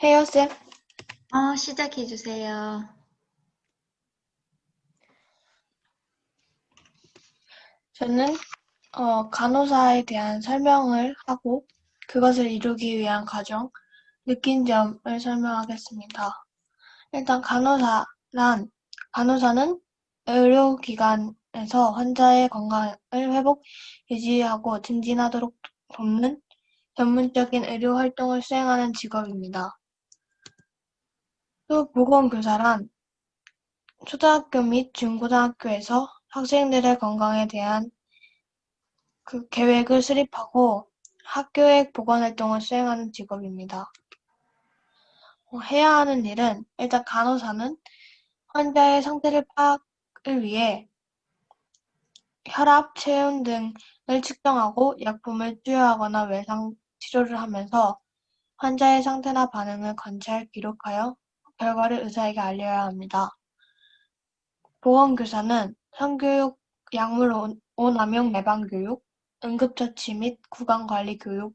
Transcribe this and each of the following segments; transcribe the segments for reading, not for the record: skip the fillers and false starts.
헤어쌤, 시작해주세요. 저는 간호사에 대한 설명을 하고 그것을 이루기 위한 과정, 느낀 점을 설명하겠습니다. 일단 간호사는 의료기관에서 환자의 건강을 회복, 유지하고 증진하도록 돕는 전문적인 의료 활동을 수행하는 직업입니다. 또 보건교사란 초등학교 및 중고등학교에서 학생들의 건강에 대한 그 계획을 수립하고 학교의 보건활동을 수행하는 직업입니다. 해야 하는 일은 일단 간호사는 환자의 상태를 파악을 위해 혈압, 체온 등을 측정하고 약품을 투여하거나 외상 치료를 하면서 환자의 상태나 반응을 관찰, 기록하여 결과를 의사에게 알려야 합니다. 보건교사는 성교육, 약물 오남용 예방 교육, 응급처치 및 구강관리 교육,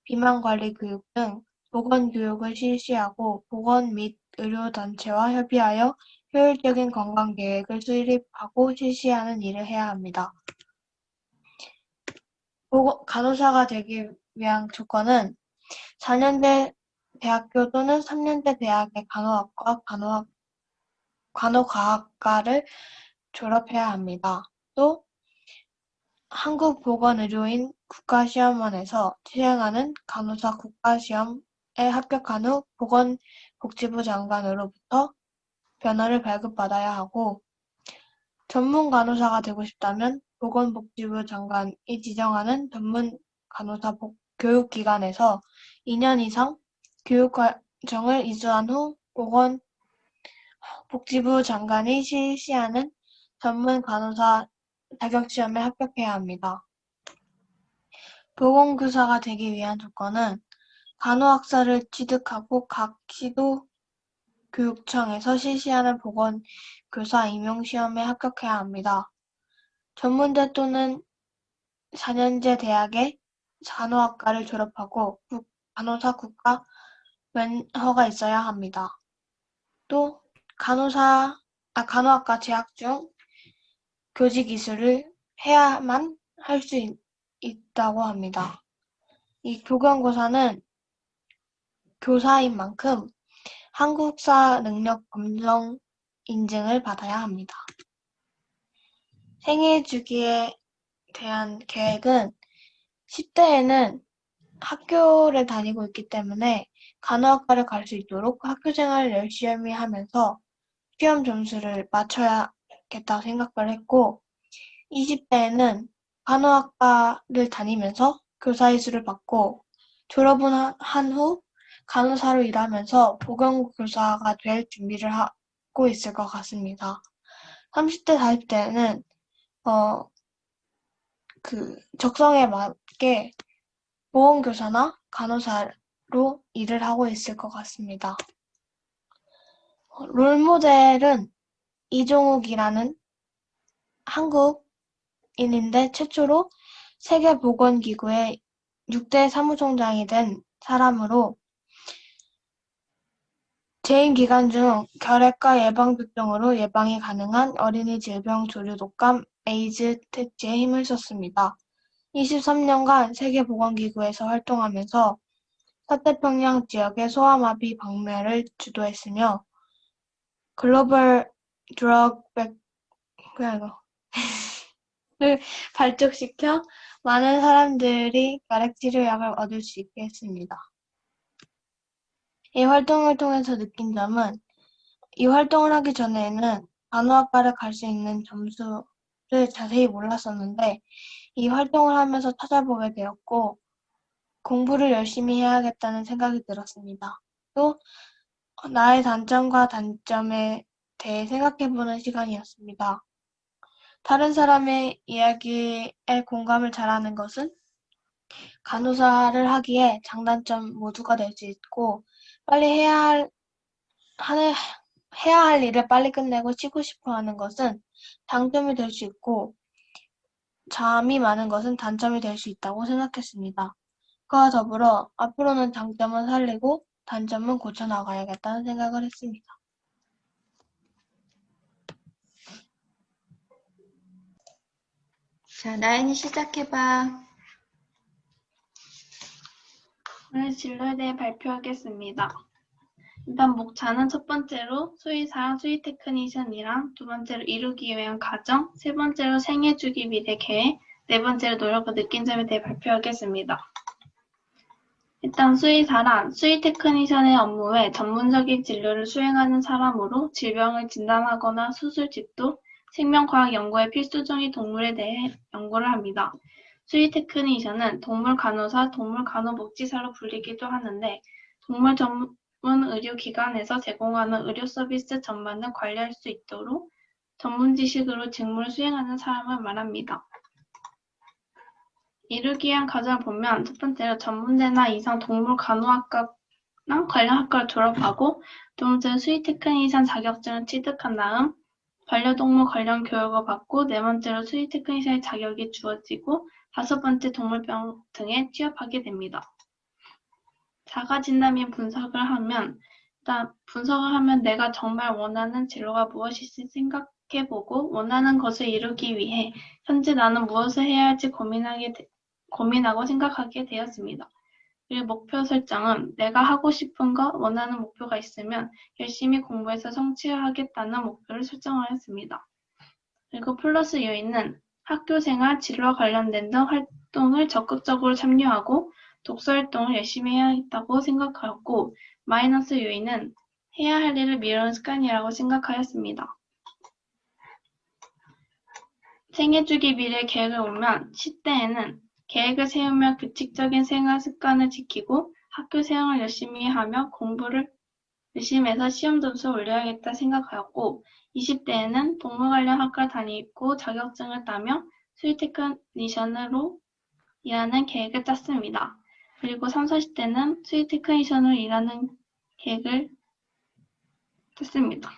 비만관리 교육 등 보건교육을 실시하고 보건 및 의료단체와 협의하여 효율적인 건강계획을 수립하고 실시하는 일을 해야 합니다. 간호사가 되기 위한 조건은 4년제 대학교 또는 3년제 대학의 간호학과, 간호과학과를 졸업해야 합니다. 또 한국보건의료인 국가시험원에서 시행하는 간호사 국가시험에 합격한 후 보건복지부 장관으로부터 변호를 발급받아야 하고, 전문 간호사가 되고 싶다면 보건복지부 장관이 지정하는 전문 간호사 교육기관에서 2년 이상 교육과정을 이수한 후 보건복지부 장관이 실시하는 전문 간호사 자격시험에 합격해야 합니다. 보건교사가 되기 위한 조건은 간호학사를 취득하고 각 시도 교육청에서 실시하는 보건교사 임용시험에 합격해야 합니다. 전문대 또는 4년제 대학의 간호학과를 졸업하고 간호사 국가 면허가 있어야 합니다. 또 간호학과 재학 중 교직 이수를 해야만 할 수 있다고 합니다. 이 보건교사는 교사인 만큼 한국사 능력 검정 인증을 받아야 합니다. 생애 주기에 대한 계획은 10대에는 학교를 다니고 있기 때문에 간호학과를 갈 수 있도록 학교 생활을 열심히 하면서 시험 점수를 맞춰야겠다고 생각을 했고, 20대에는 간호학과를 다니면서 교사이수를 받고 졸업은 한 후 간호사로 일하면서 보건교사가 될 준비를 하고 있을 것 같습니다. 30대, 40대는 적성에 맞게 보건교사나 간호사로 일을 하고 있을 것 같습니다. 롤모델은 이종욱이라는 한국인인데 최초로 세계보건기구의 6대 사무총장이 된 사람으로 재임 기간 중 결핵과 예방접종으로 예방이 가능한 어린이 질병 조류 독감, 에이즈 퇴치에 힘을 썼습니다. 23년간 세계보건기구에서 활동하면서 서태평양 지역의 소아마비 박멸을 주도했으며 글로벌 드러그 를 발족시켜 많은 사람들이 결핵 치료약을 얻을 수 있게 했습니다. 이 활동을 통해서 느낀 점은 이 활동을 하기 전에는 간호학과를 갈 수 있는 점수를 자세히 몰랐었는데 이 활동을 하면서 찾아보게 되었고 공부를 열심히 해야겠다는 생각이 들었습니다. 또 나의 단점과 단점에 대해 생각해보는 시간이었습니다. 다른 사람의 이야기에 공감을 잘하는 것은 간호사를 하기에 장단점 모두가 될 수 있고 빨리 해야 할 일을 빨리 끝내고 쉬고 싶어 하는 것은 장점이 될 수 있고 잠이 많은 것은 단점이 될 수 있다고 생각했습니다. 그와 더불어 앞으로는 장점은 살리고 단점은 고쳐나가야겠다는 생각을 했습니다. 자, 나연이 시작해봐. 오늘 진로에 대해 발표하겠습니다. 일단 목차는 첫 번째로 수의사, 수의 테크니션이랑 두 번째로 이루기 위한 과정, 세 번째로 생애 주기 미래 계획, 네 번째로 노력을 느낀 점에 대해 발표하겠습니다. 일단 수의사란 수의 테크니션의 업무 외 전문적인 진료를 수행하는 사람으로 질병을 진단하거나 수술 집도, 생명과학 연구의 필수적인 동물에 대해 연구를 합니다. 수의 테크니션은 동물 간호사, 동물 간호복지사로 불리기도 하는데 동물 전문 의료기관에서 제공하는 의료 서비스 전반을 관리할 수 있도록 전문 지식으로 직무를 수행하는 사람을 말합니다. 이루기 위한 과정을 보면 첫 번째로 전문대나 이상 동물 간호학과나 관련 학과를 졸업하고 두 번째로 수의 테크니션 자격증을 취득한 다음 반려동물 관련 교육을 받고 네 번째로 수의 테크니션의 자격이 주어지고 다섯 번째 동물병 등에 취업하게 됩니다. 자가진단 및 분석을 하면 일단 분석을 하면 내가 정말 원하는 진로가 무엇일지 생각해보고 원하는 것을 이루기 위해 현재 나는 무엇을 해야 할지 고민하고 생각하게 되었습니다. 그리고 목표 설정은 내가 하고 싶은 것, 원하는 목표가 있으면 열심히 공부해서 성취하겠다는 목표를 설정하였습니다. 그리고 플러스 요인은 학교생활, 진로와 관련된 등 활동을 적극적으로 참여하고 독서 활동을 열심히 해야겠다고 생각하였고 마이너스 요인은 해야 할 일을 미루는 습관이라고 생각하였습니다. 생애주기 미래 계획을 보면 10대에는 계획을 세우며 규칙적인 생활 습관을 지키고 학교 생활을 열심히 하며 공부를 열심히 해서 시험 점수를 올려야겠다 생각하였고 20대에는 동물 관련 학과를 다니고 자격증을 따며 수의 테크니션으로 일하는 계획을 짰습니다. 그리고 30, 40대는 수의 테크니션으로 일하는 계획을 짰습니다.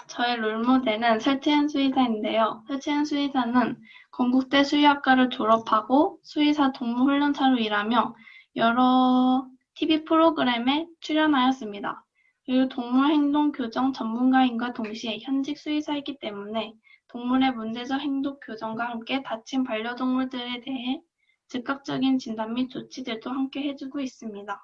저의 롤모델은 설채연 수의사인데요. 설채연 수의사는 건국대 수의학과를 졸업하고 수의사 동물훈련사로 일하며 여러 TV 프로그램에 출연하였습니다. 그리고 동물 행동 교정 전문가인과 동시에 현직 수의사이기 때문에 동물의 문제적 행동 교정과 함께 다친 반려동물들에 대해 즉각적인 진단 및 조치들도 함께 해주고 있습니다.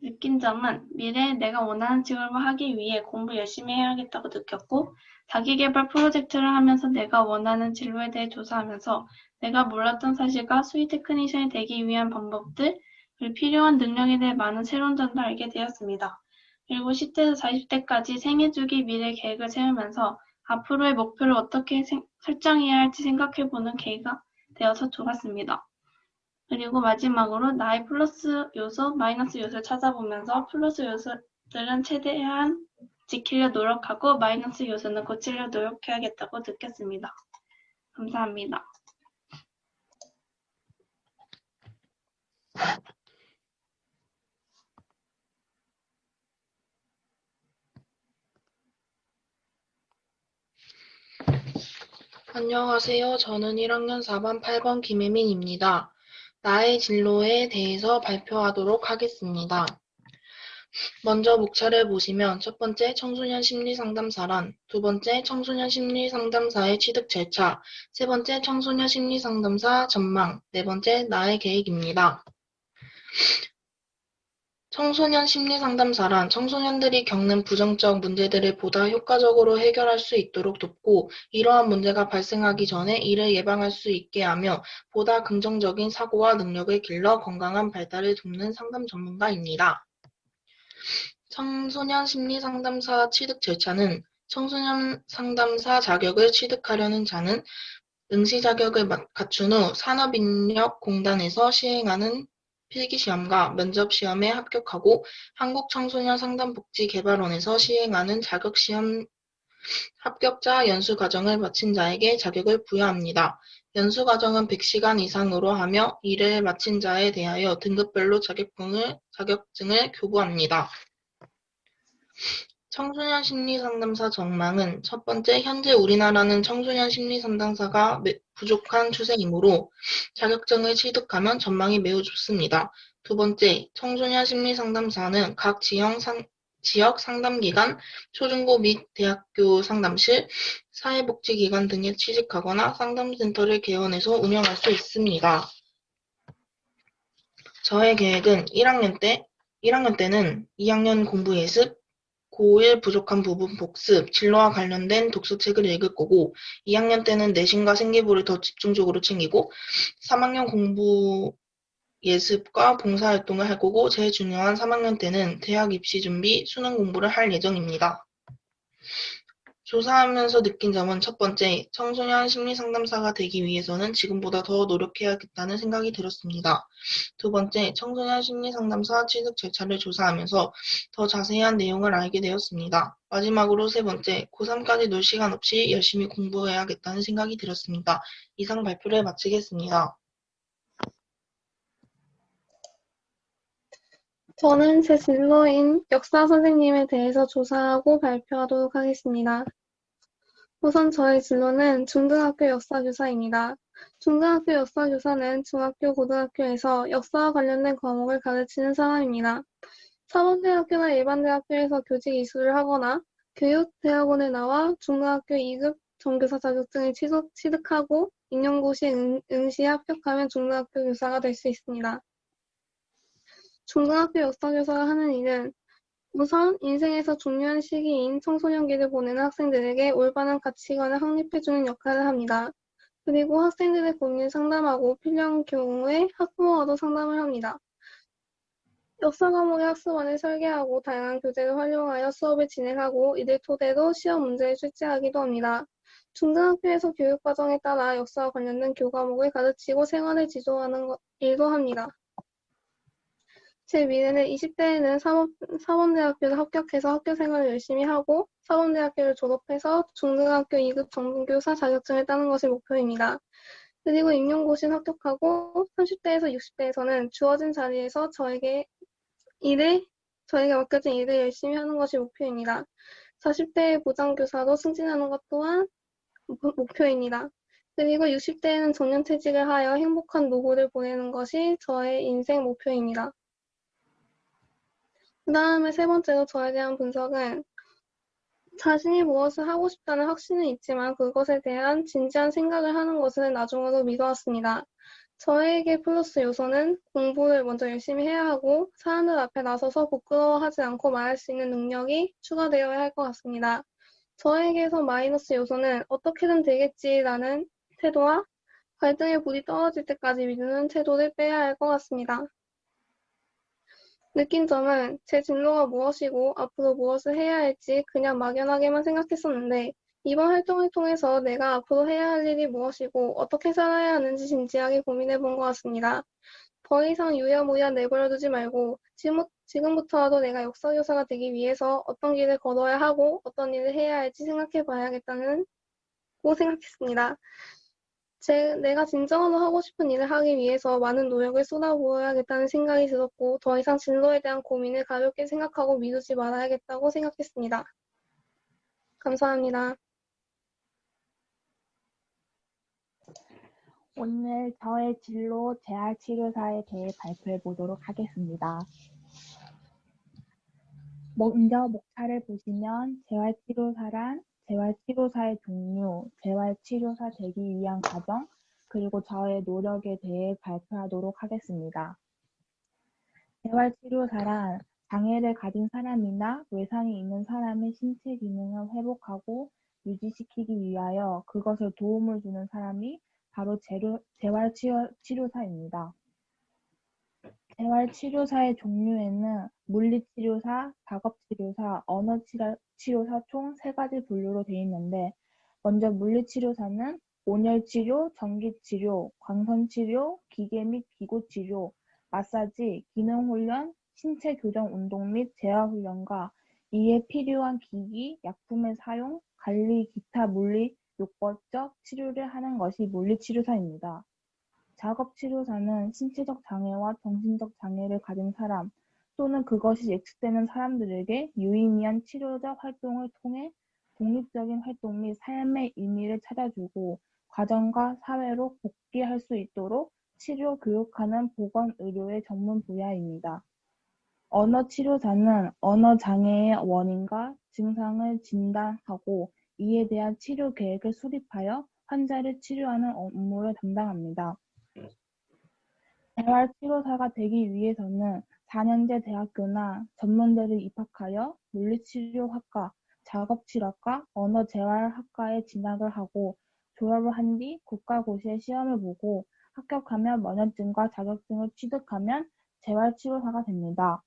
느낀 점은 미래에 내가 원하는 직업을 하기 위해 공부 열심히 해야겠다고 느꼈고 자기계발 프로젝트를 하면서 내가 원하는 진로에 대해 조사하면서 내가 몰랐던 사실과 수의 테크니션이 되기 위한 방법들 그리고 필요한 능력에 대해 많은 새로운 점도 알게 되었습니다. 그리고 10대에서 40대까지 생애주기 미래 계획을 세우면서 앞으로의 목표를 어떻게 설정해야 할지 생각해보는 계기가 되어서 좋았습니다. 그리고 마지막으로 나의 플러스 요소, 마이너스 요소를 찾아보면서 플러스 요소들은 최대한 지키려 노력하고 마이너스 요소는 고치려 노력해야겠다고 느꼈습니다. 감사합니다. 안녕하세요. 저는 1학년 4반 8번 김혜민입니다. 나의 진로에 대해서 발표하도록 하겠습니다. 먼저 목차를 보시면 첫 번째 청소년 심리상담사란, 두 번째 청소년 심리상담사의 취득 절차, 세 번째 청소년 심리상담사 전망, 네 번째 나의 계획입니다. 청소년 심리상담사란 청소년들이 겪는 부정적 문제들을 보다 효과적으로 해결할 수 있도록 돕고 이러한 문제가 발생하기 전에 이를 예방할 수 있게 하며 보다 긍정적인 사고와 능력을 길러 건강한 발달을 돕는 상담 전문가입니다. 청소년 심리상담사 취득 절차는 청소년 상담사 자격을 취득하려는 자는 응시 자격을 갖춘 후 산업인력공단에서 시행하는 필기시험과 면접시험에 합격하고 한국청소년상담복지개발원에서 시행하는 자격시험 합격자 연수과정을 마친 자에게 자격을 부여합니다. 연수과정은 100시간 이상으로 하며 이를 마친 자에 대하여 등급별로 자격증을 교부합니다. 청소년 심리상담사 전망은 첫 번째, 현재 우리나라는 청소년 심리상담사가 부족한 추세이므로 자격증을 취득하면 전망이 매우 좋습니다. 두 번째, 청소년 심리상담사는 각 지역 상담기관, 초중고 및 대학교 상담실, 사회복지기관 등에 취직하거나 상담센터를 개원해서 운영할 수 있습니다. 저의 계획은 1학년 때는 2학년 공부 예습, 고1 부족한 부분 복습, 진로와 관련된 독서책을 읽을 거고 2학년 때는 내신과 생기부를 더 집중적으로 챙기고 3학년 공부 예습과 봉사활동을 할 거고 제일 중요한 3학년 때는 대학 입시 준비, 수능 공부를 할 예정입니다. 조사하면서 느낀 점은 첫 번째, 청소년 심리상담사가 되기 위해서는 지금보다 더 노력해야겠다는 생각이 들었습니다. 두 번째, 청소년 심리상담사 취득 절차를 조사하면서 더 자세한 내용을 알게 되었습니다. 마지막으로 세 번째, 고3까지 놀 시간 없이 열심히 공부해야겠다는 생각이 들었습니다. 이상 발표를 마치겠습니다. 저는 제 진로인 역사 선생님에 대해서 조사하고 발표하도록 하겠습니다. 우선 저의 진로는 중등학교 역사교사입니다. 중등학교 역사교사는 중학교, 고등학교에서 역사와 관련된 과목을 가르치는 사람입니다. 사범대학교나 일반대학교에서 교직 이수를 하거나 교육대학원에 나와 중등학교 2급 정교사 자격증을 취득하고 임용고시에 응시에 합격하면 중등학교 교사가 될 수 있습니다. 중등학교 역사교사가 하는 일은 우선 인생에서 중요한 시기인 청소년기를 보내는 학생들에게 올바른 가치관을 확립해주는 역할을 합니다. 그리고 학생들의 고민을 상담하고 필요한 경우에 학부모와도 상담을 합니다. 역사 과목의 학습안을 설계하고 다양한 교재를 활용하여 수업을 진행하고 이들 토대로 시험 문제를 출제하기도 합니다. 중등학교에서 교육과정에 따라 역사와 관련된 교과목을 가르치고 생활을 지도하는 일도 합니다. 제 미래는 20대에는 사범대학교를 합격해서 학교생활을 열심히 하고 사범대학교를 졸업해서 중등학교 2급 정교사 자격증을 따는 것이 목표입니다. 그리고 임용고시는 합격하고 30대에서 60대에서는 주어진 자리에서 저에게 맡겨진 일을 열심히 하는 것이 목표입니다. 40대의 보장교사로 승진하는 것 또한 목표입니다. 그리고 60대에는 정년퇴직을 하여 행복한 노후를 보내는 것이 저의 인생 목표입니다. 그 다음에 세 번째로 저에 대한 분석은 자신이 무엇을 하고 싶다는 확신은 있지만 그것에 대한 진지한 생각을 하는 것을 나중으로 미뤄왔습니다. 저에게 플러스 요소는 공부를 먼저 열심히 해야 하고 사람들 앞에 나서서 부끄러워하지 않고 말할 수 있는 능력이 추가되어야 할 것 같습니다. 저에게서 마이너스 요소는 어떻게든 되겠지라는 태도와 갈등의 불이 떨어질 때까지 미루는 태도를 빼야 할 것 같습니다. 느낀 점은 제 진로가 무엇이고 앞으로 무엇을 해야 할지 그냥 막연하게만 생각했었는데 이번 활동을 통해서 내가 앞으로 해야 할 일이 무엇이고 어떻게 살아야 하는지 진지하게 고민해 본 것 같습니다. 더 이상 유야무야 내버려두지 말고 지금부터라도 내가 역사교사가 되기 위해서 어떤 길을 걸어야 하고 어떤 일을 해야 할지 생각해 봐야겠다고 생각했습니다. 내가 진정으로 하고 싶은 일을 하기 위해서 많은 노력을 쏟아부어야겠다는 생각이 들었고 더 이상 진로에 대한 고민을 가볍게 생각하고 미루지 말아야겠다고 생각했습니다. 감사합니다. 오늘 저의 진로 재활치료사에 대해 발표해 보도록 하겠습니다. 먼저 목차를 보시면 재활치료사란 재활치료사의 종류, 재활치료사 되기 위한 과정, 그리고 저의 노력에 대해 발표하도록 하겠습니다. 재활치료사란 장애를 가진 사람이나 외상이 있는 사람의 신체 기능을 회복하고 유지시키기 위하여 그것을 도움을 주는 사람이 바로 재활치료사입니다. 재활치료사의 종류에는 물리치료사, 작업치료사, 언어치료사 총 3가지 분류로 되어 있는데 먼저 물리치료사는 온열치료, 전기치료, 광선치료, 기계 및 기구치료, 마사지, 기능훈련, 신체교정 운동 및 재활훈련과 이에 필요한 기기, 약품의 사용, 관리, 기타 물리, 요법적 치료를 하는 것이 물리치료사입니다. 작업치료사는 신체적 장애와 정신적 장애를 가진 사람 또는 그것이 예측되는 사람들에게 유의미한 치료적 활동을 통해 독립적인 활동 및 삶의 의미를 찾아주고 가정과 사회로 복귀할 수 있도록 치료 교육하는 보건의료의 전문 분야입니다. 언어치료사는 언어장애의 원인과 증상을 진단하고 이에 대한 치료 계획을 수립하여 환자를 치료하는 업무를 담당합니다. 재활치료사가 되기 위해서는 4년제 대학교나 전문대를 입학하여 물리치료학과, 작업치료학과, 언어재활학과에 진학을 하고 졸업을 한 뒤 국가고시에 시험을 보고 합격하면 면허증과 자격증을 취득하면 재활치료사가 됩니다.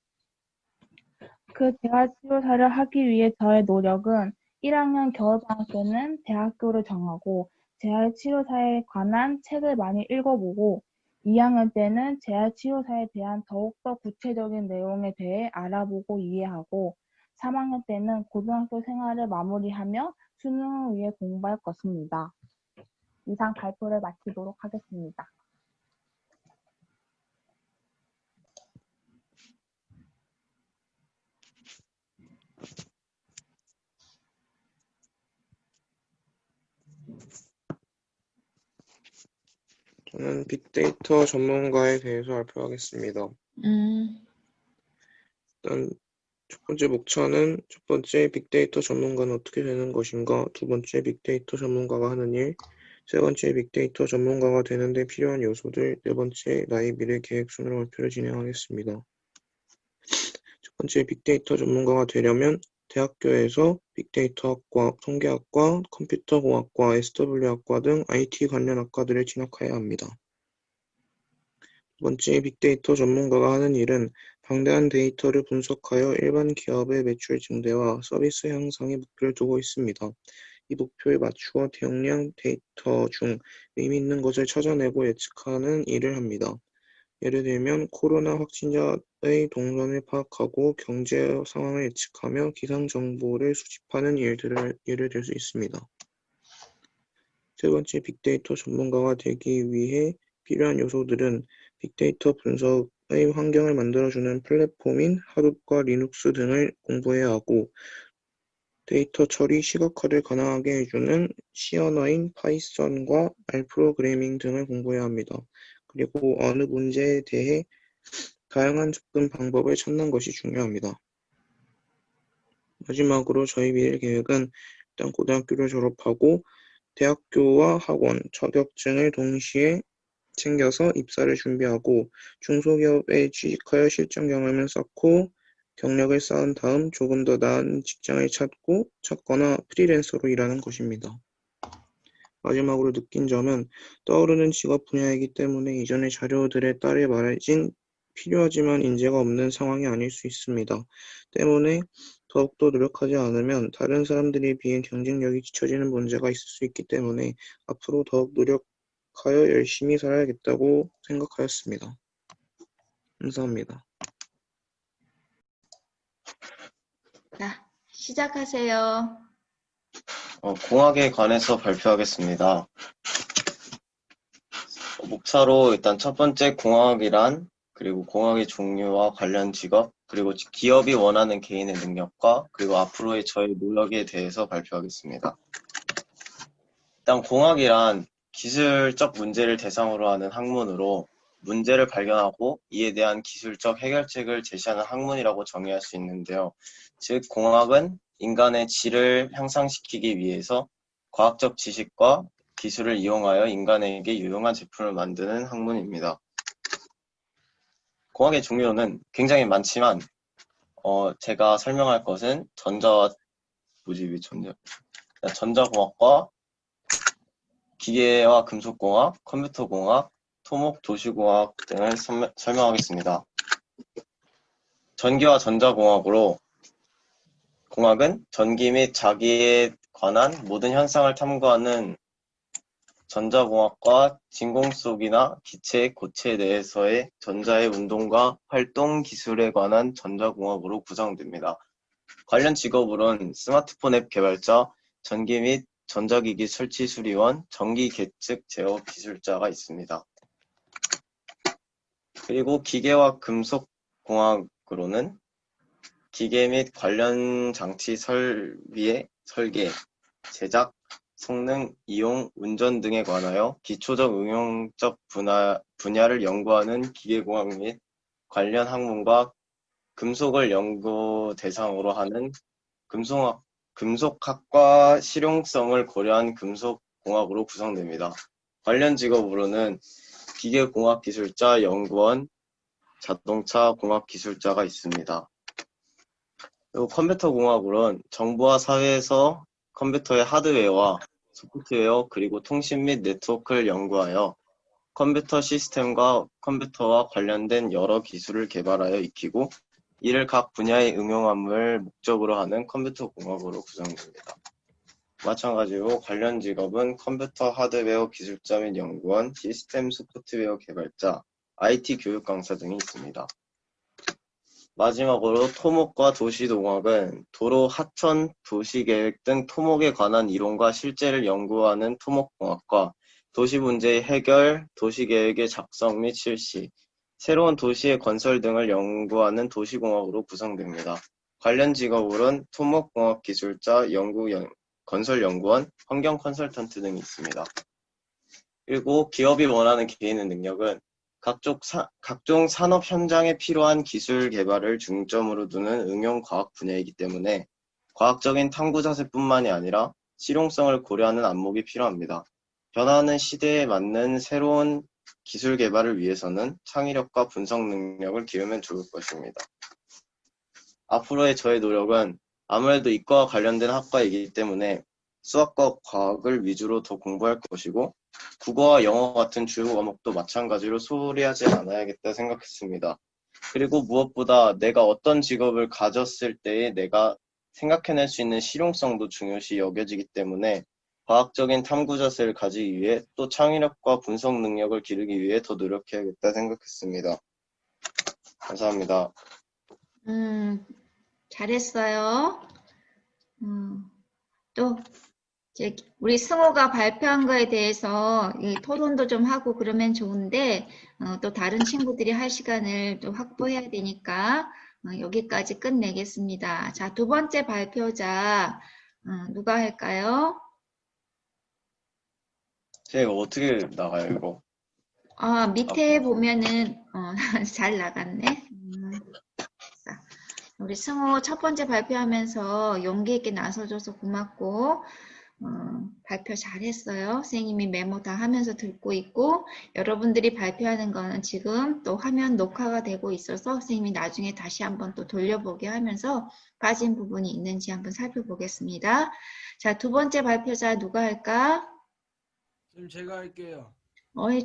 그 재활치료사를 하기 위해 저의 노력은 1학년 겨울방학 때는 대학교를 정하고 재활치료사에 관한 책을 많이 읽어보고 2학년 때는 재활치료사에 대한 더욱더 구체적인 내용에 대해 알아보고 이해하고 3학년 때는 고등학교 생활을 마무리하며 수능을 위해 공부할 것입니다. 이상 발표를 마치도록 하겠습니다. 저는 빅데이터 전문가에 대해서 발표하겠습니다. 일단 첫 번째 목차는 첫 번째 빅데이터 전문가는 어떻게 되는 것인가, 두 번째 빅데이터 전문가가 하는 일, 세 번째 빅데이터 전문가가 되는데 필요한 요소들, 네 번째 나의 미래 계획 순으로 발표를 진행하겠습니다. 첫 번째 빅데이터 전문가가 되려면 대학교에서 빅데이터학과, 통계학과, 컴퓨터공학과, SW학과 등 IT 관련 학과들을 진학해야 합니다. 두 번째 빅데이터 전문가가 하는 일은 방대한 데이터를 분석하여 일반 기업의 매출 증대와 서비스 향상에 목표를 두고 있습니다. 이 목표에 맞추어 대용량 데이터 중 의미 있는 것을 찾아내고 예측하는 일을 합니다. 예를 들면 코로나 확진자의 동선을 파악하고 경제 상황을 예측하며 기상 정보를 수집하는 일들을 예를 들 수 있습니다. 세 번째 빅데이터 전문가가 되기 위해 필요한 요소들은 빅데이터 분석의 환경을 만들어주는 플랫폼인 하둡과 리눅스 등을 공부해야 하고 데이터 처리 시각화를 가능하게 해주는 C 언어인 파이썬과 R 프로그래밍 등을 공부해야 합니다. 그리고 어느 문제에 대해 다양한 접근 방법을 찾는 것이 중요합니다. 마지막으로 저희 미래 계획은 일단 고등학교를 졸업하고 대학교와 학원, 자격증을 동시에 챙겨서 입사를 준비하고 중소기업에 취직하여 실전 경험을 쌓고 경력을 쌓은 다음 조금 더 나은 직장을 찾거나 프리랜서로 일하는 것입니다. 마지막으로 느낀 점은 떠오르는 직업 분야이기 때문에 이전의 자료들에 따라 말해진 필요하지만 인재가 없는 상황이 아닐 수 있습니다. 때문에 더욱더 노력하지 않으면 다른 사람들에 비해 경쟁력이 뒤처지는 문제가 있을 수 있기 때문에 앞으로 더욱 노력하여 열심히 살아야겠다고 생각하였습니다. 감사합니다. 자, 시작하세요. 공학에 관해서 발표하겠습니다. 목차로 일단 첫 번째 공학이란, 그리고 공학의 종류와 관련 직업, 그리고 기업이 원하는 개인의 능력과, 그리고 앞으로의 저의 노력에 대해서 발표하겠습니다. 일단 공학이란 기술적 문제를 대상으로 하는 학문으로 문제를 발견하고 이에 대한 기술적 해결책을 제시하는 학문이라고 정의할 수 있는데요. 즉, 공학은 인간의 질을 향상시키기 위해서 과학적 지식과 기술을 이용하여 인간에게 유용한 제품을 만드는 학문입니다. 공학의 종류는 굉장히 많지만 제가 설명할 것은 전자공학과 기계와 금속공학, 컴퓨터공학, 토목, 도시공학 등을 설명하겠습니다. 전기와 전자공학으로 공학은 전기 및 자기에 관한 모든 현상을 탐구하는 전자공학과 진공 속이나 기체, 고체 내에서의 전자의 운동과 활동 기술에 관한 전자공학으로 구성됩니다. 관련 직업으로는 스마트폰 앱 개발자, 전기 및 전자기기 설치 수리원, 전기 계측 제어 기술자가 있습니다. 그리고 기계와 금속공학으로는 기계 및 관련 장치 설비의 설계, 제작, 성능, 이용, 운전 등에 관하여 기초적 응용적 분야를 연구하는 기계공학 및 관련 학문과 금속을 연구 대상으로 하는 금속학과 실용성을 고려한 금속공학으로 구성됩니다. 관련 직업으로는 기계공학기술자, 연구원, 자동차 공학기술자가 있습니다. 그리고 컴퓨터공학으로는 정보화 사회에서 컴퓨터의 하드웨어와 소프트웨어 그리고 통신 및 네트워크를 연구하여 컴퓨터 시스템과 컴퓨터와 관련된 여러 기술을 개발하여 익히고 이를 각 분야에 응용함을 목적으로 하는 컴퓨터공학으로 구성됩니다. 마찬가지로 관련 직업은 컴퓨터 하드웨어 기술자 및 연구원, 시스템 소프트웨어 개발자, IT 교육 강사 등이 있습니다. 마지막으로 토목과 도시농학은 도로, 하천, 도시계획 등 토목에 관한 이론과 실제를 연구하는 토목공학과 도시 문제의 해결, 도시계획의 작성 및 실시, 새로운 도시의 건설 등을 연구하는 도시공학으로 구성됩니다. 관련 직업으로는 토목공학기술자, 건설연구원, 환경 컨설턴트 등이 있습니다. 그리고 기업이 원하는 개인의 능력은 각종 산업 현장에 필요한 기술 개발을 중점으로 두는 응용 과학 분야이기 때문에 과학적인 탐구 자세뿐만이 아니라 실용성을 고려하는 안목이 필요합니다. 변화하는 시대에 맞는 새로운 기술 개발을 위해서는 창의력과 분석 능력을 기르면 좋을 것입니다. 앞으로의 저의 노력은 아무래도 이과와 관련된 학과이기 때문에 수학과 과학을 위주로 더 공부할 것이고 국어와 영어 같은 주요 과목도 마찬가지로 소홀히 하지 않아야겠다 생각했습니다. 그리고 무엇보다 내가 어떤 직업을 가졌을 때에 내가 생각해낼 수 있는 실용성도 중요시 여겨지기 때문에 과학적인 탐구 자세를 가지기 위해 또 창의력과 분석 능력을 기르기 위해 더 노력해야겠다 생각했습니다. 감사합니다. 잘했어요. 또 우리 승호가 발표한 거에 대해서 토론도 좀 하고 그러면 좋은데 또 다른 친구들이 할 시간을 또 확보해야 되니까 여기까지 끝내겠습니다. 자, 두 번째 발표자 누가 할까요? 제가 어떻게 나가요, 이거? 밑에 보면은 잘 나갔네. 자, 우리 승호 첫 번째 발표하면서 용기 있게 나서줘서 고맙고 발표 잘했어요. 선생님이 메모 다 하면서 듣고 있고 여러분들이 발표하는 거는 지금 또 화면 녹화가 되고 있어서 선생님이 나중에 다시 한번 또 돌려보게 하면서 빠진 부분이 있는지 한번 살펴보겠습니다. 자, 두 번째 발표자 누가 할까? 선생님 제가 할게요.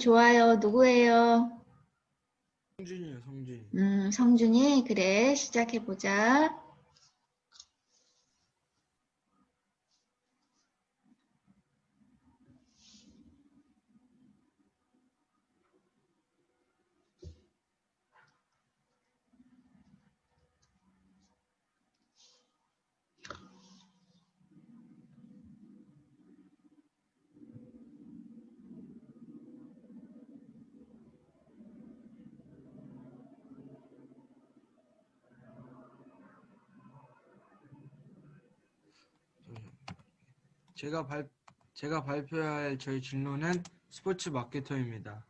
좋아요. 누구예요? 성준이요, 성준이. 성준이. 그래, 시작해보자. 제가 발표할 저희 진로는 스포츠 마케터입니다.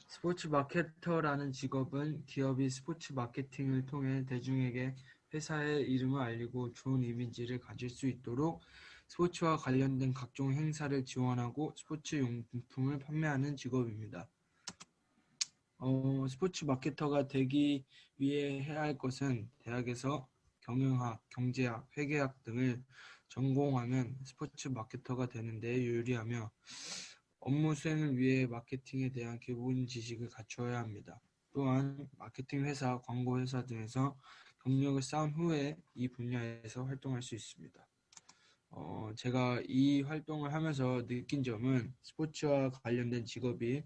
스포츠 마케터라는 직업은 기업이 스포츠 마케팅을 통해 대중에게 회사의 이름을 알리고 좋은 이미지를 가질 수 있도록 스포츠와 관련된 각종 행사를 지원하고 스포츠 용품을 판매하는 직업입니다. 스포츠 마케터가 되기 위해 해야 할 것은 대학에서 경영학, 경제학, 회계학 등을 전공하면 스포츠 마케터가 되는 데 유리하며 업무 수행을 위해 마케팅에 대한 기본 지식을 갖춰야 합니다. 또한 마케팅 회사, 광고 회사 등에서 경력을 쌓은 후에 이 분야에서 활동할 수 있습니다. 제가 이 활동을 하면서 느낀 점은 스포츠와 관련된 직업이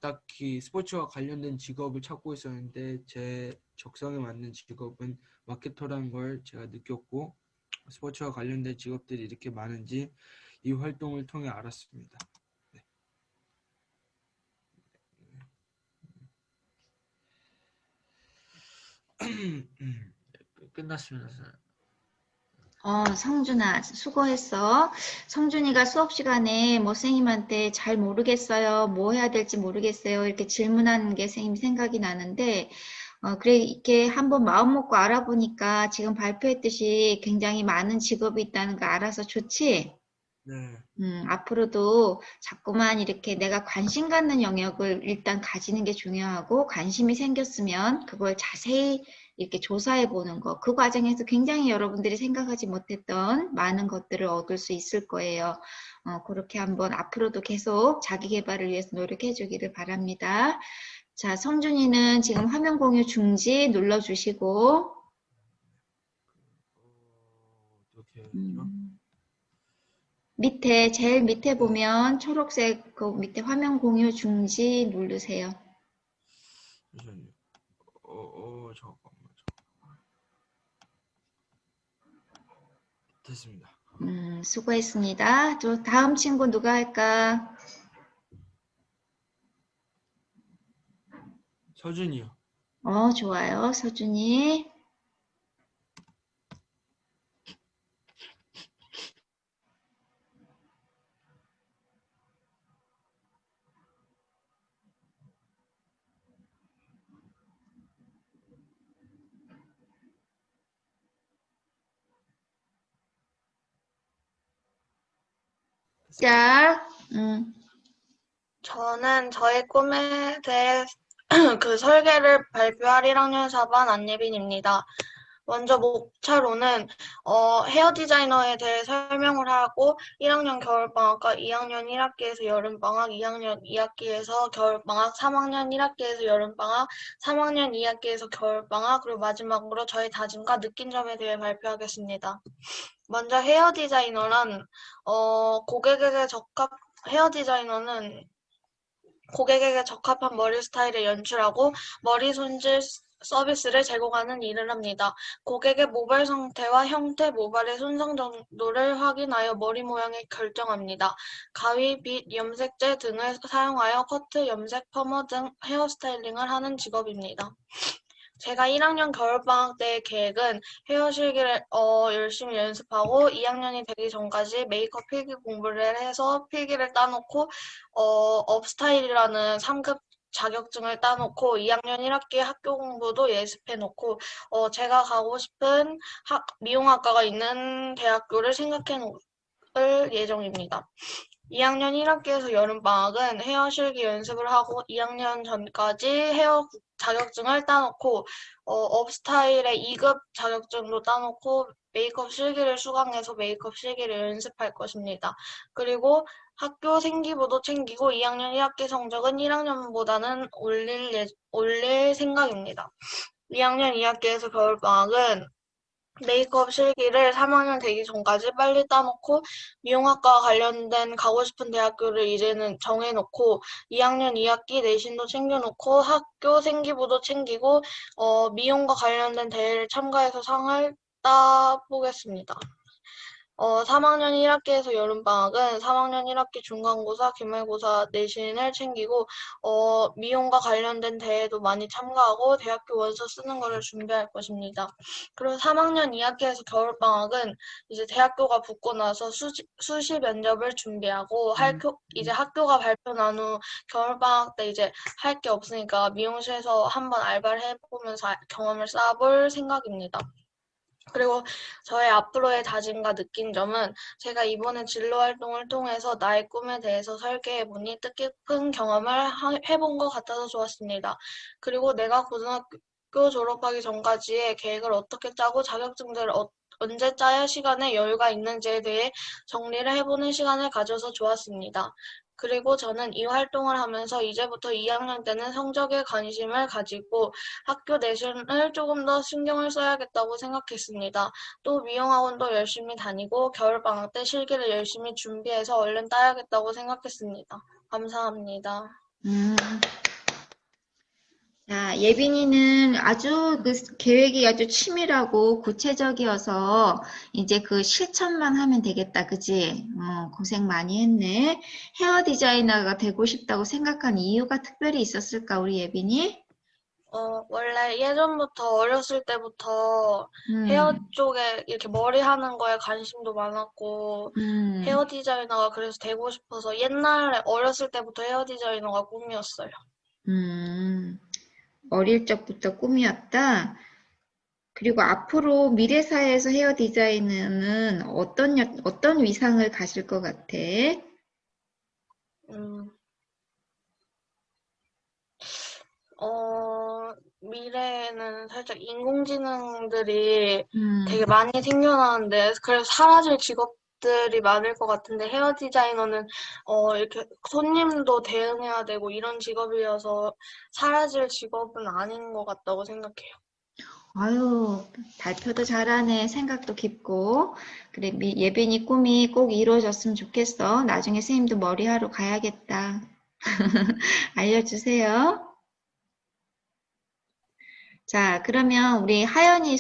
딱히 스포츠와 관련된 직업을 찾고 있었는데 제 적성에 맞는 직업은 마케터라는 걸 제가 느꼈고 스포츠와 관련된 직업들이 이렇게 많은지 이 활동을 통해 알았습니다. 네. 끝났습니다. 성준아, 수고했어. 성준이가 수업 시간에 뭐 선생님한테 잘 모르겠어요. 뭐 해야 될지 모르겠어요. 이렇게 질문하는 게 선생님 생각이 나는데, 그래, 이렇게 한번 마음 먹고 알아보니까 지금 발표했듯이 굉장히 많은 직업이 있다는 거 알아서 좋지? 네. 앞으로도 자꾸만 이렇게 내가 관심 갖는 영역을 일단 가지는 게 중요하고, 관심이 생겼으면 그걸 자세히 이렇게 조사해 보는 거. 그 과정에서 굉장히 여러분들이 생각하지 못했던 많은 것들을 얻을 수 있을 거예요. 그렇게 한번 앞으로도 계속 자기 개발을 위해서 노력해 주기를 바랍니다. 자, 성준이는 지금 화면 공유 중지 눌러주시고, 어떻게 해야죠? 밑에, 제일 밑에 보면 초록색 그 밑에 화면 공유 중지 누르세요. 잠시만요. 잠깐만. 됐습니다. 수고했습니다. 또 다음 친구 누가 할까? 서준이요. 좋아요. 서준이. 시작. 저는 저의 꿈에 대해 그 설계를 발표할 1학년 4반 안예빈입니다. 먼저 목차로는 헤어 디자이너에 대해 설명을 하고 1학년 겨울방학과 2학년 1학기에서 여름방학, 2학년 2학기에서 겨울방학, 3학년 1학기에서 여름방학, 3학년 2학기에서 겨울방학, 그리고 마지막으로 저의 다짐과 느낀 점에 대해 발표하겠습니다. 먼저 헤어 디자이너란 헤어 디자이너는 고객에게 적합한 머리 스타일을 연출하고 머리 손질 서비스를 제공하는 일을 합니다. 고객의 모발 상태와 형태, 모발의 손상 정도를 확인하여 머리 모양을 결정합니다. 가위, 빗, 염색제 등을 사용하여 커트, 염색, 펌어 등 헤어 스타일링을 하는 직업입니다. 제가 1학년 겨울방학 때의 계획은 헤어 실기를 열심히 연습하고 2학년이 되기 전까지 메이크업 필기 공부를 해서 필기를 따놓고 업스타일이라는 3급 자격증을 따놓고 2학년 1학기 학교 공부도 예습해놓고 제가 가고 싶은 미용학과가 있는 대학교를 생각해 놓을 예정입니다. 2학년 1학기에서 여름방학은 헤어 실기 연습을 하고 2학년 전까지 헤어 자격증을 따놓고 업스타일의 2급 자격증도 따놓고 메이크업 실기를 수강해서 메이크업 실기를 연습할 것입니다. 그리고 학교 생기부도 챙기고 2학년 1학기 성적은 1학년보다는 올릴 생각입니다. 2학년 2학기에서 겨울방학은 메이크업 실기를 3학년 되기 전까지 빨리 따놓고 미용학과 관련된 가고 싶은 대학교를 이제는 정해놓고 2학년 2학기 내신도 챙겨놓고 학교 생기부도 챙기고 미용과 관련된 대회를 참가해서 상을 따보겠습니다. 3학년 1학기에서 여름방학은 3학년 1학기 중간고사, 기말고사 내신을 챙기고 미용과 관련된 대회도 많이 참가하고 대학교 원서 쓰는 거를 준비할 것입니다. 그리고 3학년 2학기에서 겨울방학은 이제 대학교가 붙고 나서 수시 면접을 준비하고 이제 학교가 발표 난 후 겨울방학 때 이제 할 게 없으니까 미용실에서 한번 알바를 해보면서 경험을 쌓아볼 생각입니다. 그리고 저의 앞으로의 다짐과 느낀 점은 제가 이번에 진로 활동을 통해서 나의 꿈에 대해서 설계해보니 뜻깊은 경험을 해본 것 같아서 좋았습니다. 그리고 내가 고등학교 졸업하기 전까지의 계획을 어떻게 짜고 자격증들을 언제 짜야 시간에 여유가 있는지에 대해 정리를 해보는 시간을 가져서 좋았습니다. 그리고 저는 이 활동을 하면서 이제부터 2학년 때는 성적에 관심을 가지고 학교 내신을 조금 더 신경을 써야겠다고 생각했습니다. 또 미용학원도 열심히 다니고 겨울방학 때 실기를 열심히 준비해서 얼른 따야겠다고 생각했습니다. 감사합니다. 자, 예빈이는 아주 그 계획이 아주 치밀하고 구체적이어서 이제 그 실천만 하면 되겠다. 그지? 고생 많이 했네. 헤어 디자이너가 되고 싶다고 생각한 이유가 특별히 있었을까, 우리 예빈이? 원래 예전부터 어렸을 때부터 헤어 쪽에 이렇게 머리 하는 거에 관심도 많았고 헤어 디자이너가 그래서 되고 싶어서 옛날에 어렸을 때부터 헤어 디자이너가 꿈이었어요. 어릴 적부터 꿈이었다. 그리고 앞으로 미래 사회에서 헤어 디자이너는 어떤 위상을 가질 것 같아? 미래에는 살짝 인공지능들이 되게 많이 생겨나는데, 그래서 사라질 직업들이 많을 것 같은데, 헤어 디자이너는, 이렇게 손님도 대응해야 되고 이런 직업이어서 사라질 직업은 아닌 것 같다고 생각해요. 아유, 발표도 잘하네. 생각도 깊고. 그래, 예빈이 꿈이 꼭 이루어졌으면 좋겠어. 나중에 선생님도 머리하러 가야겠다. 알려주세요. 자, 그러면 우리 하연이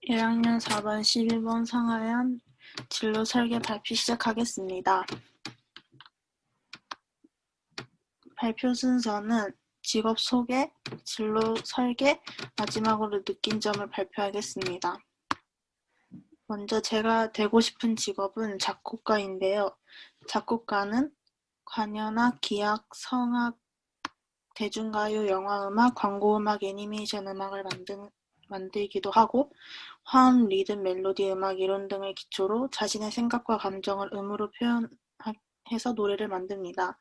1학년 4반 12번 상하연 진로 설계 발표 시작하겠습니다. 발표 순서는 직업 소개, 진로 설계, 마지막으로 느낀 점을 발표하겠습니다. 먼저 제가 되고 싶은 직업은 작곡가인데요. 작곡가는 관현악, 기악, 성악, 대중가요, 영화음악, 광고음악, 애니메이션 음악을 만들기도 하고 화음, 리듬, 멜로디, 음악, 이론 등을 기초로 자신의 생각과 감정을 음으로 표현해서 노래를 만듭니다.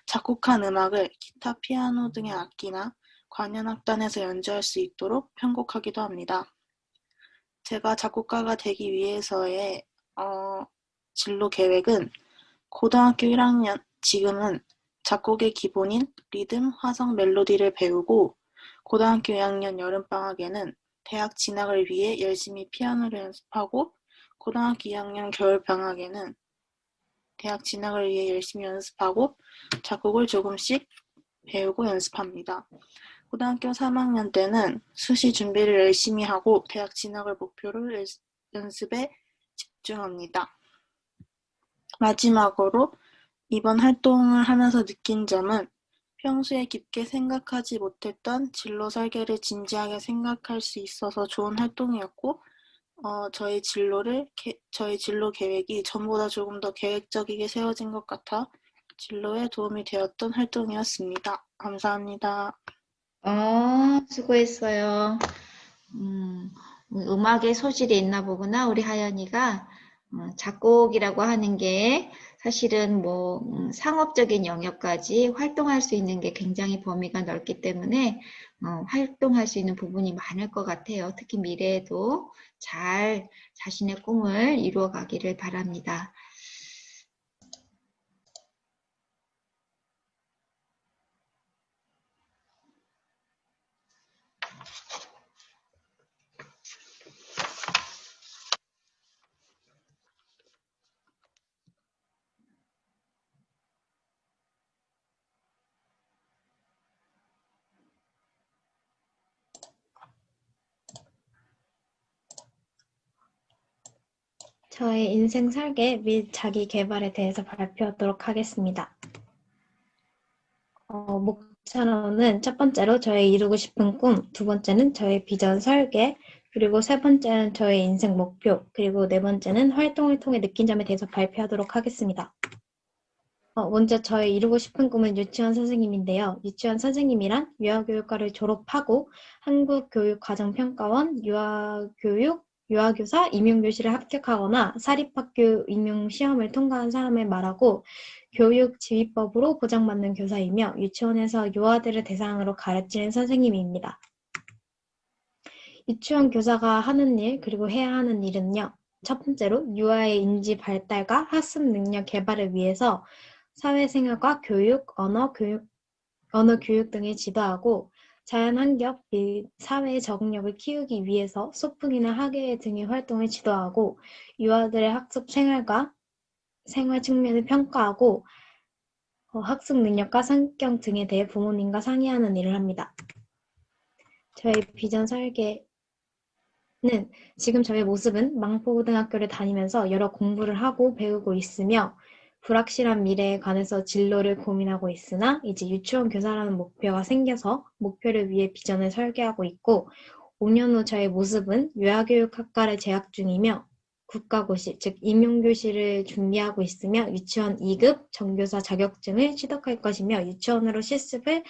작곡한 음악을 기타, 피아노 등의 악기나 관현악단에서 연주할 수 있도록 편곡하기도 합니다. 제가 작곡가가 되기 위해서의 진로 계획은 고등학교 1학년, 지금은 작곡의 기본인 리듬, 화성, 멜로디를 배우고 고등학교 2학년 여름방학에는 대학 진학을 위해 열심히 피아노를 연습하고 고등학교 2학년 겨울방학에는 대학 진학을 위해 열심히 연습하고 작곡을 조금씩 배우고 연습합니다. 고등학교 3학년 때는 수시 준비를 열심히 하고 대학 진학을 목표로 연습에 집중합니다. 마지막으로 이번 활동을 하면서 느낀 점은 평소에 깊게 생각하지 못했던 진로 설계를 진지하게 생각할 수 있어서 좋은 활동이었고 저희 진로 계획이 전보다 조금 더 계획적이게 세워진 것 같아 진로에 도움이 되었던 활동이었습니다. 감사합니다. 수고했어요. 음악에 소질이 있나 보구나, 우리 하연이가. 작곡이라고 하는 게 사실은 상업적인 영역까지 활동할 수 있는 게 굉장히 범위가 넓기 때문에 활동할 수 있는 부분이 많을 것 같아요. 특히 미래에도 잘 자신의 꿈을 이루어 가기를 바랍니다. 저의 인생 설계 및 자기 개발에 대해서 발표하도록 하겠습니다. 목차로는 첫 번째로 저의 이루고 싶은 꿈, 두 번째는 저의 비전 설계, 그리고 세 번째는 저의 인생 목표, 그리고 네 번째는 활동을 통해 느낀 점에 대해서 발표하도록 하겠습니다. 먼저 저의 이루고 싶은 꿈은 유치원 선생님인데요. 유치원 선생님이란 유아교육과를 졸업하고 한국교육과정평가원, 유아교사 임용교실을 합격하거나 사립학교 임용시험을 통과한 사람을 말하고 교육지휘법으로 보장받는 교사이며 유치원에서 유아들을 대상으로 가르치는 선생님입니다. 유치원 교사가 하는 일 그리고 해야 하는 일은요. 첫 번째로 유아의 인지 발달과 학습 능력 개발을 위해서 사회생활과 교육, 언어 교육 등을 지도하고 자연환경 및 사회의 적응력을 키우기 위해서 소풍이나 학예회 등의 활동을 지도하고 유아들의 학습 생활과 생활 측면을 평가하고 학습 능력과 성격 등에 대해 부모님과 상의하는 일을 합니다. 저의 비전 설계는 지금 저의 모습은 망포고등학교를 다니면서 여러 공부를 하고 배우고 있으며 불확실한 미래에 관해서 진로를 고민하고 있으나 이제 유치원 교사라는 목표가 생겨서 목표를 위해 비전을 설계하고 있고 5년 후 저의 모습은 유아교육학과를 재학 중이며 국가고시, 즉 임용교시를 준비하고 있으며 유치원 2급 정교사 자격증을 취득할 것이며 유치원으로 실습을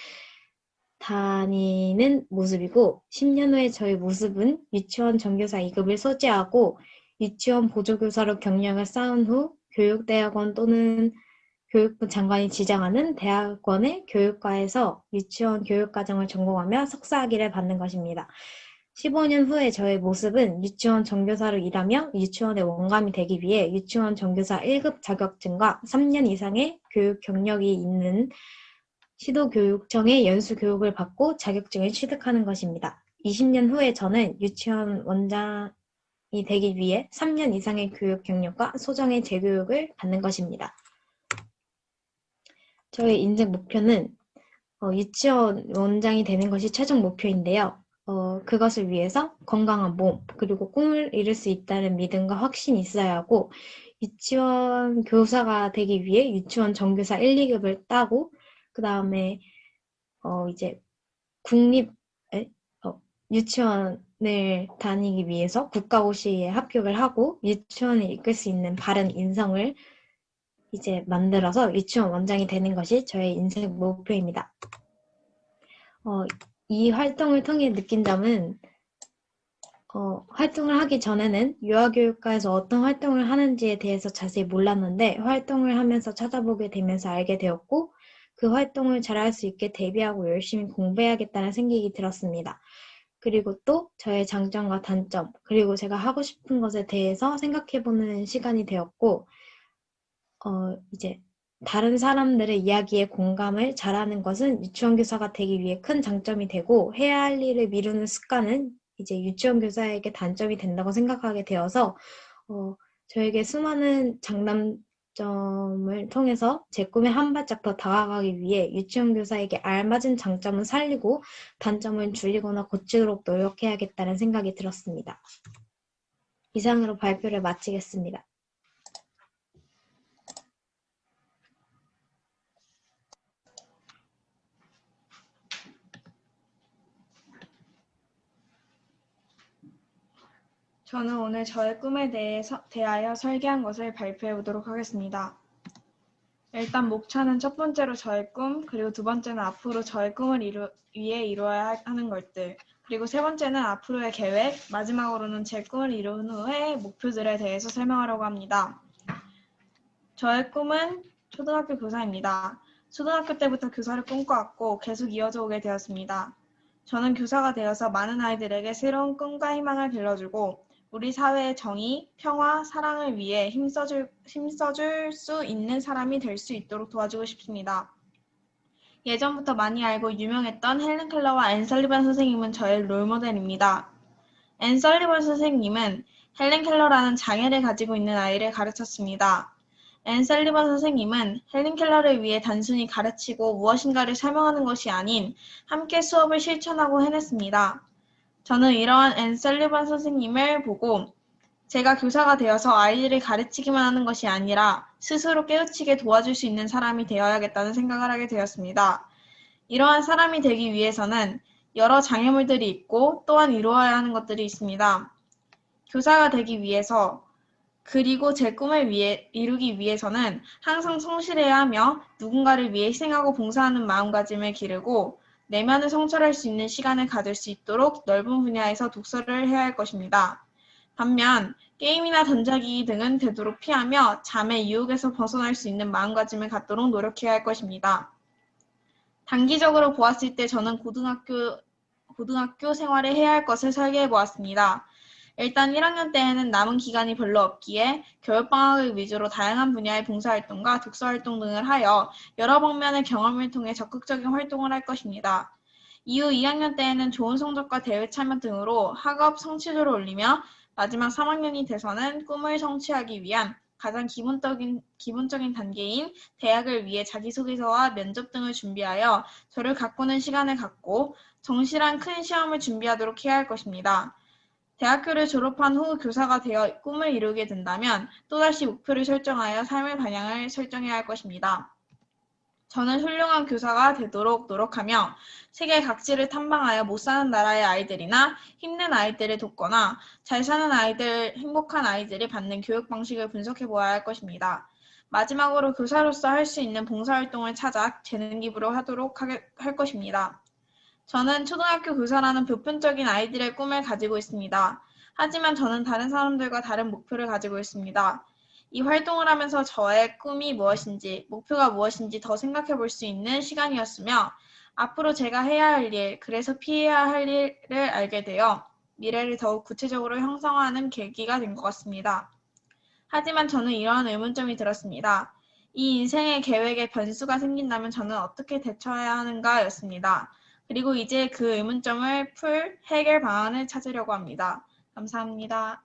다니는 모습이고 10년 후에 저의 모습은 유치원 정교사 2급을 소지하고 유치원 보조교사로 경력을 쌓은 후 교육대학원 또는 교육부 장관이 지정하는 대학원의 교육과에서 유치원 교육과정을 전공하며 석사학위를 받는 것입니다. 15년 후에 저의 모습은 유치원 정교사로 일하며 유치원의 원감이 되기 위해 유치원 정교사 1급 자격증과 3년 이상의 교육 경력이 있는 시도교육청의 연수교육을 받고 자격증을 취득하는 것입니다. 20년 후에 저는 유치원 원장이 되기 위해 3년 이상의 교육 경력과 소정의 재교육을 받는 것입니다. 저의 인생 목표는 유치원 원장이 되는 것이 최종 목표인데요. 그것을 위해서 건강한 몸, 그리고 꿈을 이룰 수 있다는 믿음과 확신이 있어야 하고 유치원 교사가 되기 위해 유치원 정교사 1, 2급을 따고 그 다음에 이제 유치원을 다니기 위해서 국가고시에 합격을 하고 유치원을 이끌 수 있는 바른 인성을 이제 만들어서 유치원 원장이 되는 것이 저의 인생 목표입니다. 이 활동을 통해 느낀 점은 활동을 하기 전에는 유아교육과에서 어떤 활동을 하는지에 대해서 자세히 몰랐는데 활동을 하면서 찾아보게 되면서 알게 되었고 그 활동을 잘할 수 있게 대비하고 열심히 공부해야겠다는 생각이 들었습니다. 그리고 또 저의 장점과 단점, 그리고 제가 하고 싶은 것에 대해서 생각해보는 시간이 되었고 이제 다른 사람들의 이야기에 공감을 잘하는 것은 유치원 교사가 되기 위해 큰 장점이 되고 해야 할 일을 미루는 습관은 이제 유치원 교사에게 단점이 된다고 생각하게 되어서 저에게 수많은 장단점을 통해서 제 꿈에 한 발짝 더 다가가기 위해 유치원 교사에게 알맞은 장점은 살리고 단점은 줄이거나 고치도록 노력해야겠다는 생각이 들었습니다. 이상으로 발표를 마치겠습니다. 저는 오늘 저의 꿈에 대하여 설계한 것을 발표해 보도록 하겠습니다. 일단 목차는 첫 번째로 저의 꿈, 그리고 두 번째는 앞으로 저의 꿈을 위해 이루어야 하는 것들, 그리고 세 번째는 앞으로의 계획, 마지막으로는 제 꿈을 이룬 후의 목표들에 대해서 설명하려고 합니다. 저의 꿈은 초등학교 교사입니다. 초등학교 때부터 교사를 꿈꿔왔고 계속 이어져 오게 되었습니다. 저는 교사가 되어서 많은 아이들에게 새로운 꿈과 희망을 길러주고 우리 사회의 정의, 평화, 사랑을 위해 힘써줄 수 있는 사람이 될 수 있도록 도와주고 싶습니다. 예전부터 많이 알고 유명했던 헬렌 켈러와 앤 설리번 선생님은 저의 롤모델입니다. 앤 설리번 선생님은 헬렌 켈러라는 장애를 가지고 있는 아이를 가르쳤습니다. 앤 설리번 선생님은 헬렌 켈러를 위해 단순히 가르치고 무엇인가를 설명하는 것이 아닌 함께 수업을 실천하고 해냈습니다. 저는 이러한 앤 설리번 선생님을 보고 제가 교사가 되어서 아이들을 가르치기만 하는 것이 아니라 스스로 깨우치게 도와줄 수 있는 사람이 되어야겠다는 생각을 하게 되었습니다. 이러한 사람이 되기 위해서는 여러 장애물들이 있고 또한 이루어야 하는 것들이 있습니다. 교사가 되기 위해서 그리고 제 꿈을 이루기 위해서는 항상 성실해야 하며 누군가를 위해 희생하고 봉사하는 마음가짐을 기르고 내면을 성찰할 수 있는 시간을 가질 수 있도록 넓은 분야에서 독서를 해야 할 것입니다. 반면 게임이나 전자기기 등은 되도록 피하며 잠의 유혹에서 벗어날 수 있는 마음가짐을 갖도록 노력해야 할 것입니다. 단기적으로 보았을 때 저는 고등학교 생활을 해야 할 것을 설계해 보았습니다. 일단 1학년 때에는 남은 기간이 별로 없기에 겨울방학을 위주로 다양한 분야의 봉사활동과 독서활동 등을 하여 여러 방면의 경험을 통해 적극적인 활동을 할 것입니다. 이후 2학년 때에는 좋은 성적과 대회 참여 등으로 학업 성취도를 올리며 마지막 3학년이 돼서는 꿈을 성취하기 위한 가장 기본적인 단계인 대학을 위해 자기소개서와 면접 등을 준비하여 저를 가꾸는 시간을 갖고 정실한 큰 시험을 준비하도록 해야 할 것입니다. 대학교를 졸업한 후 교사가 되어 꿈을 이루게 된다면 또다시 목표를 설정하여 삶의 방향을 설정해야 할 것입니다. 저는 훌륭한 교사가 되도록 노력하며 세계 각지를 탐방하여 못 사는 나라의 아이들이나 힘든 아이들을 돕거나 잘 사는 아이들, 행복한 아이들이 받는 교육 방식을 분석해 보아야 할 것입니다. 마지막으로 교사로서 할 수 있는 봉사활동을 찾아 재능 기부를 하도록 할 것입니다. 저는 초등학교 교사라는 보편적인 아이들의 꿈을 가지고 있습니다. 하지만 저는 다른 사람들과 다른 목표를 가지고 있습니다. 이 활동을 하면서 저의 꿈이 무엇인지, 목표가 무엇인지 더 생각해 볼 수 있는 시간이었으며 앞으로 제가 해야 할 일, 그래서 피해야 할 일을 알게 되어 미래를 더욱 구체적으로 형성하는 계기가 된 것 같습니다. 하지만 저는 이러한 의문점이 들었습니다. 이 인생의 계획에 변수가 생긴다면 저는 어떻게 대처해야 하는가였습니다. 그리고 이제 그 의문점을 풀 해결 방안을 찾으려고 합니다. 감사합니다.